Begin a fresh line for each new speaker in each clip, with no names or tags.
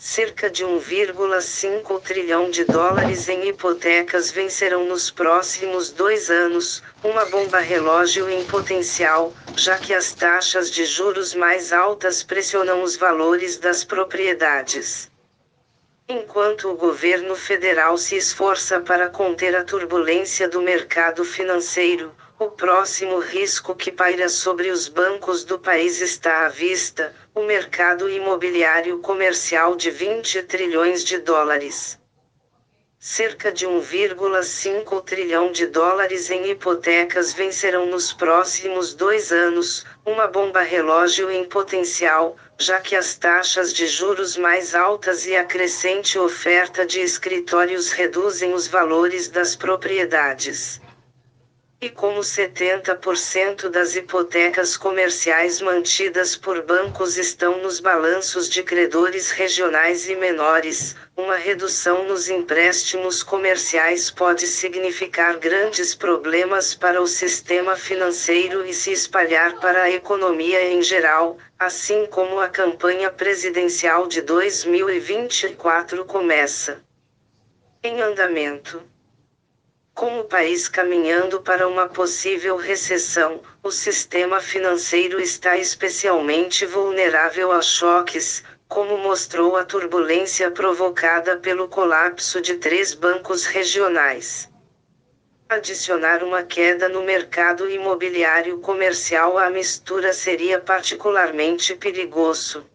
Cerca de 1,5 trilhão de dólares em hipotecas vencerão nos próximos 2 anos, uma bomba relógio em potencial, já que as taxas de juros mais altas pressionam os valores das propriedades. Enquanto o governo federal se esforça para conter a turbulência do mercado financeiro, o próximo risco que paira sobre os bancos do país está à vista: o mercado imobiliário comercial de 20 trilhões de dólares. Cerca de 1,5 trilhão de dólares em hipotecas vencerão nos próximos 2 anos, uma bomba relógio em potencial, já que as taxas de juros mais altas e a crescente oferta de escritórios reduzem os valores das propriedades. E como 70% das hipotecas comerciais mantidas por bancos estão nos balanços de credores regionais e menores, uma redução nos empréstimos comerciais pode significar grandes problemas para o sistema financeiro e se espalhar para a economia em geral, assim como a campanha presidencial de 2024 começa. Em andamento. Com o país caminhando para uma possível recessão, o sistema financeiro está especialmente vulnerável a choques, como mostrou a turbulência provocada pelo colapso de 3 bancos regionais. Adicionar uma queda no mercado imobiliário comercial à mistura seria particularmente perigoso.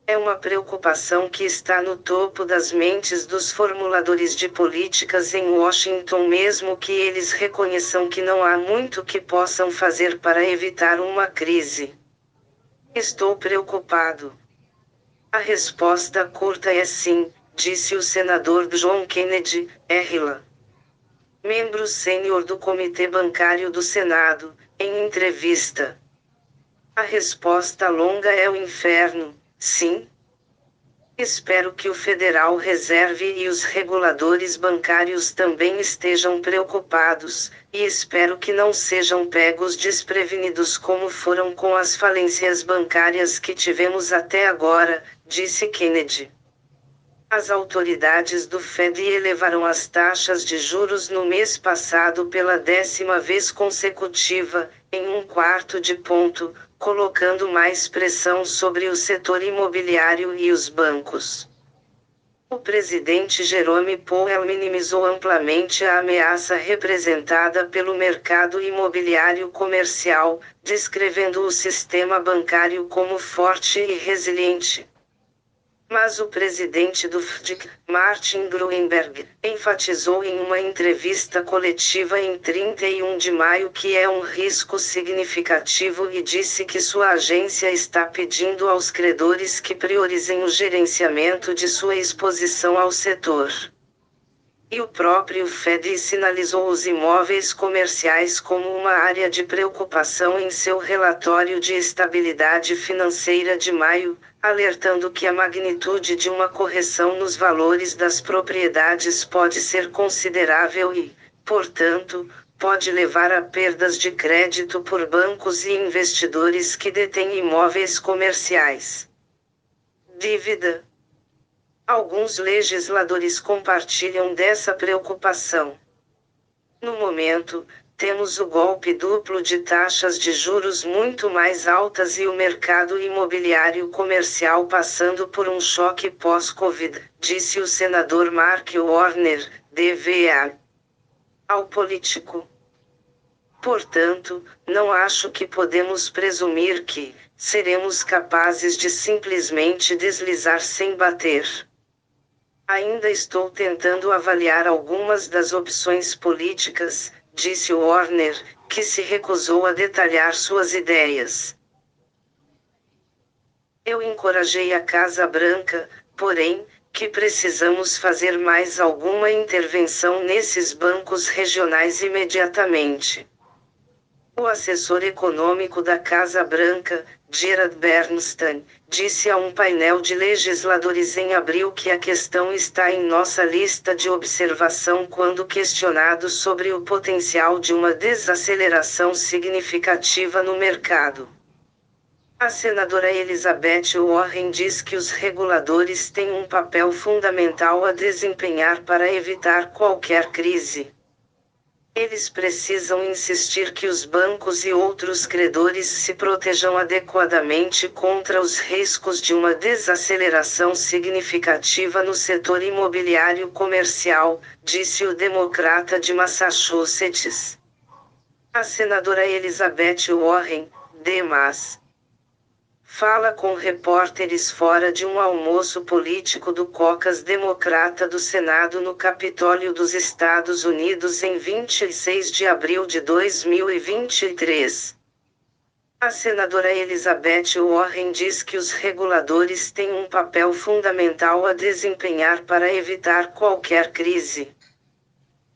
É uma preocupação que está no topo das mentes dos formuladores de políticas em Washington, mesmo que eles reconheçam que não há muito que possam fazer para evitar uma crise. Estou preocupado. A resposta curta é sim, disse o senador John Kennedy, RLA, membro sênior do Comitê Bancário do Senado, em entrevista. A resposta longa é o inferno. Sim. Espero que o Federal Reserve e os reguladores bancários também estejam preocupados, e espero que não sejam pegos desprevenidos como foram com as falências bancárias que tivemos até agora, disse Kennedy. As autoridades do Fed elevaram as taxas de juros no mês passado pela 10ª vez consecutiva, em 1/4 ponto, colocando mais pressão sobre o setor imobiliário e os bancos. O presidente Jerome Powell minimizou amplamente a ameaça representada pelo mercado imobiliário comercial, descrevendo o sistema bancário como forte e resiliente. Mas o presidente do FDIC, Martin Gruenberg, enfatizou em uma entrevista coletiva em 31 de maio que é um risco significativo e disse que sua agência está pedindo aos credores que priorizem o gerenciamento de sua exposição ao setor. E o próprio Fed sinalizou os imóveis comerciais como uma área de preocupação em seu relatório de estabilidade financeira de maio, alertando que a magnitude de uma correção nos valores das propriedades pode ser considerável e, portanto, pode levar a perdas de crédito por bancos e investidores que detêm imóveis comerciais. Dívida. Alguns legisladores compartilham dessa preocupação. No momento, temos o golpe duplo de taxas de juros muito mais altas e o mercado imobiliário comercial passando por um choque pós-Covid, disse o senador Mark Warner, DVA, ao Político. Portanto, não acho que podemos presumir que seremos capazes de simplesmente deslizar sem bater. Ainda estou tentando avaliar algumas das opções políticas, disse Warner, que se recusou a detalhar suas ideias. Eu encorajei a Casa Branca, porém, que precisamos fazer mais alguma intervenção nesses bancos regionais imediatamente. O assessor econômico da Casa Branca, Gerard Bernstein, disse a um painel de legisladores em abril que a questão está em nossa lista de observação quando questionado sobre o potencial de uma desaceleração significativa no mercado. A senadora Elizabeth Warren diz que os reguladores têm um papel fundamental a desempenhar para evitar qualquer crise. Eles precisam insistir que os bancos e outros credores se protejam adequadamente contra os riscos de uma desaceleração significativa no setor imobiliário comercial, disse o democrata de Massachusetts. A senadora Elizabeth Warren, Demas, fala com repórteres fora de um almoço político do caucus democrata do Senado no Capitólio dos Estados Unidos em 26 de abril de 2023. A senadora Elizabeth Warren diz que os reguladores têm um papel fundamental a desempenhar para evitar qualquer crise.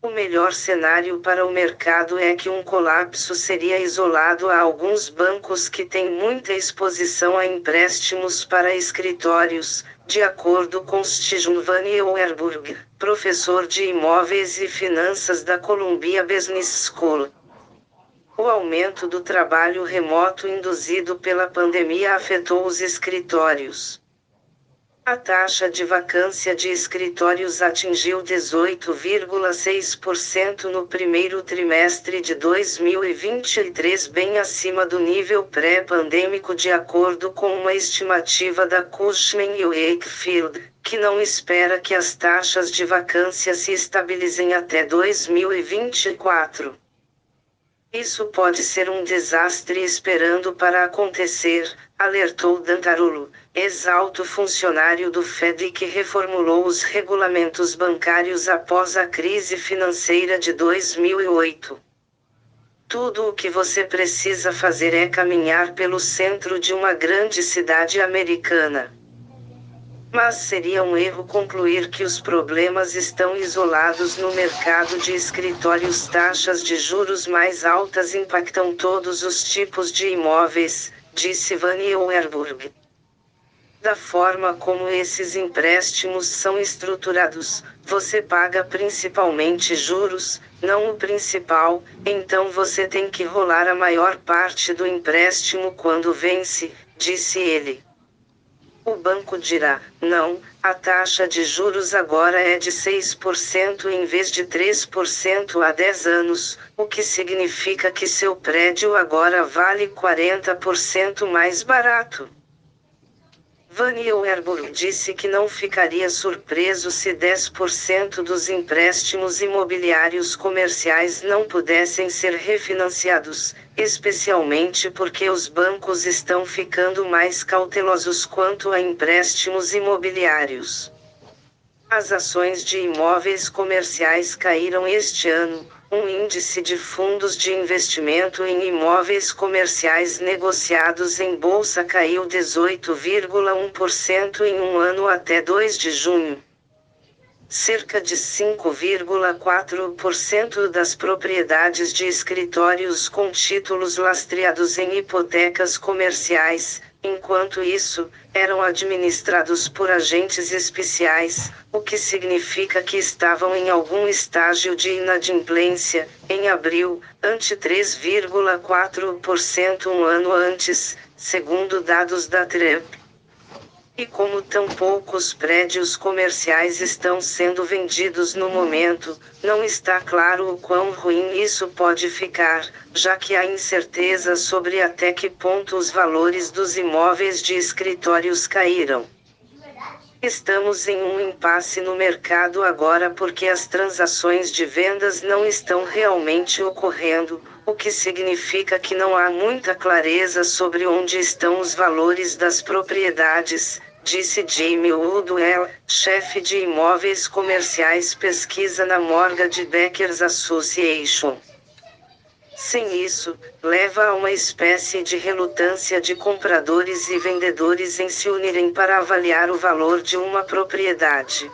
O melhor cenário para o mercado é que um colapso seria isolado a alguns bancos que têm muita exposição a empréstimos para escritórios, de acordo com Stephen Van Nieuwerburgh, professor de imóveis e finanças da Columbia Business School. O aumento do trabalho remoto induzido pela pandemia afetou os escritórios. A taxa de vacância de escritórios atingiu 18,6% no primeiro trimestre de 2023, bem acima do nível pré-pandêmico, de acordo com uma estimativa da Cushman & Wakefield, que não espera que as taxas de vacância se estabilizem até 2024. Isso pode ser um desastre esperando para acontecer, alertou Dan Tarullo, ex-alto funcionário do Fed que reformulou os regulamentos bancários após a crise financeira de 2008. Tudo o que você precisa fazer é caminhar pelo centro de uma grande cidade americana. Mas seria um erro concluir que os problemas estão isolados no mercado de escritórios. Taxas de juros mais altas impactam todos os tipos de imóveis, disse Van Nieuwerburgh. Da forma como esses empréstimos são estruturados, você paga principalmente juros, não o principal, então você tem que rolar a maior parte do empréstimo quando vence, disse ele. O banco dirá, não, a taxa de juros agora é de 6% em vez de 3% há 10 anos, o que significa que seu prédio agora vale 40% mais barato. Van Nieuwerburgh disse que não ficaria surpreso se 10% dos empréstimos imobiliários comerciais não pudessem ser refinanciados, especialmente porque os bancos estão ficando mais cautelosos quanto a empréstimos imobiliários. As ações de imóveis comerciais caíram este ano. Um índice de fundos de investimento em imóveis comerciais negociados em bolsa caiu 18,1% em um ano até 2 de junho. Cerca de 5,4% das propriedades de escritórios com títulos lastreados em hipotecas comerciais, enquanto isso, eram administrados por agentes especiais, o que significa que estavam em algum estágio de inadimplência, em abril, ante 3,4% um ano antes, segundo dados da Trepp. E como tão poucos prédios comerciais estão sendo vendidos no momento, não está claro o quão ruim isso pode ficar, já que há incerteza sobre até que ponto os valores dos imóveis de escritórios caíram. Estamos em um impasse no mercado agora porque as transações de vendas não estão realmente ocorrendo, o que significa que não há muita clareza sobre onde estão os valores das propriedades, disse Jamie Woodwell, chefe de imóveis comerciais pesquisa na Mortgage Bankers Association. Sem isso, leva a uma espécie de relutância de compradores e vendedores em se unirem para avaliar o valor de uma propriedade.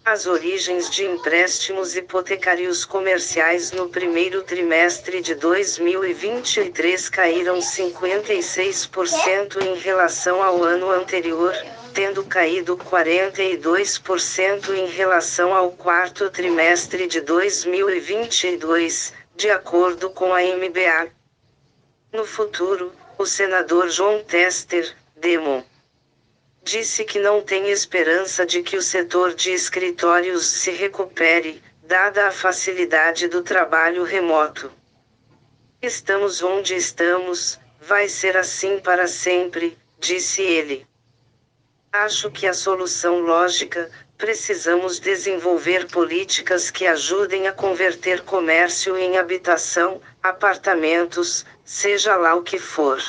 As origens de empréstimos hipotecários comerciais no primeiro trimestre de 2023 caíram 56% em relação ao ano anterior, tendo caído 42% em relação ao quarto trimestre de 2022, de acordo com a MBA. No futuro, o senador John Tester, Demon, disse que não tem esperança de que o setor de escritórios se recupere, dada a facilidade do trabalho remoto. Estamos onde estamos, vai ser assim para sempre, disse ele. Acho que a solução lógica, precisamos desenvolver políticas que ajudem a converter comércio em habitação, apartamentos, seja lá o que for.